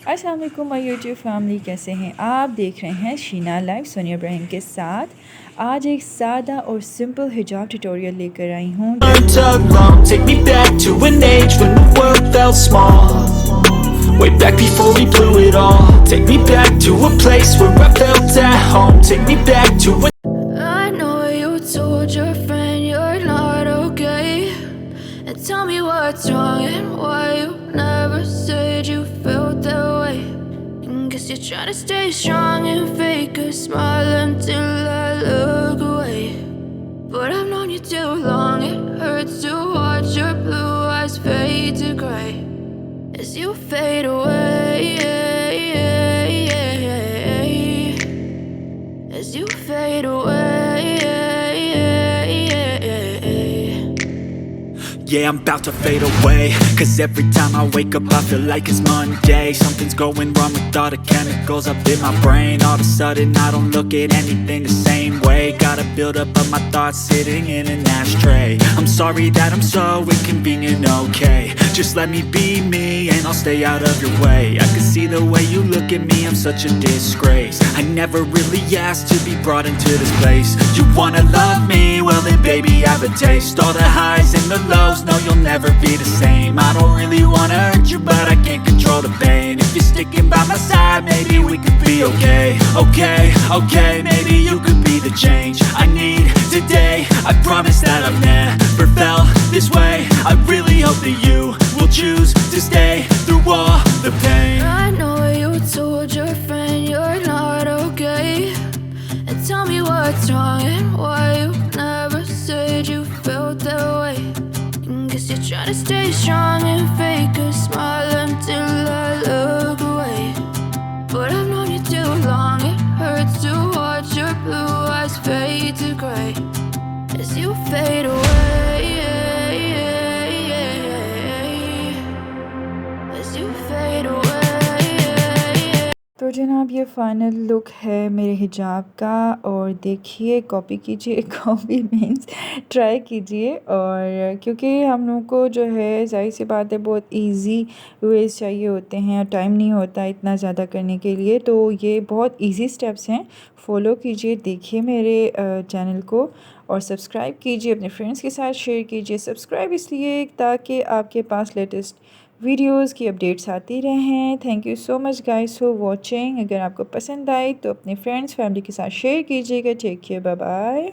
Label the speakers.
Speaker 1: अस्सलाम वालेकुम my YouTube family, कैसे हैं आप? देख रहे हैं शीना लाइव सोनिया इब्राहिम के साथ। आज एक सादा और सिंपल हिजाब ट्यूटोरियल लेकर आई हूँ।
Speaker 2: Take me back to an age when the world felt small. Way back before we blew it all. Take me back to a place where I felt at home. Take me back to a
Speaker 3: I know you told your friend you're not okay, and tell me what's wrong and why you never said you felt that way. And guess you're trying to stay strong and fake a smile until I look away. But I've known you too long, it hurts to watch your blue eyes fade to gray as you fade away, as you fade away.
Speaker 2: Yeah, I'm about to fade away. Cause every time I wake up I feel like it's Monday. Something's going wrong with all the chemicals up in my brain. All of a sudden I don't look at anything the same way. Gotta build up of my thoughts sitting in an ashtray. I'm sorry that I'm so inconvenient, okay. Just let me be me and I'll stay out of your way. I can see the way you look at me, I'm such a disgrace. I never really asked to be brought into this place. You wanna love me? Well then baby have a taste. All the highs and the lows, no you'll never be the same. I don't really wanna hurt you but I can't control the pain. If you're sticking by my side maybe we could be okay. Okay, maybe you could be the change I need today. I promise that I've never felt this way. I really hope that you will choose to stay through all the pain.
Speaker 3: I know you told your friend you're not okay, and tell me what's wrong and why you never said you felt that way. And guess you're trying to stay strong and fake a smile until I look away. But I've known you too long, it hurts to watch your blue eyes fade to gray as you fade away, as you fade away.
Speaker 1: तो जनाब ये final look है मेरे हिजाब का, और देखिए, copy कीजिए। कॉपी मीन्स ट्राई कीजिए। और क्योंकि हम लोग को जो है ज़ाहिर सी बात है बहुत इजी वेज चाहिए होते हैं और टाइम नहीं होता इतना ज़्यादा करने के लिए, तो ये बहुत इजी स्टेप्स हैं, फॉलो कीजिए। देखिए मेरे चैनल को और सब्सक्राइब कीजिए, अपने फ्रेंड्स के साथ शेयर कीजिए। सब्सक्राइब इसलिए ताकि आपके पास लेटेस्ट वीडियोस की अपडेट्स आती रहें। Thank you so much guys for watching. अगर आपको पसंद आई तो अपने फ्रेंड्स फैमिली के साथ शेयर कीजिएगा। Take care, bye bye.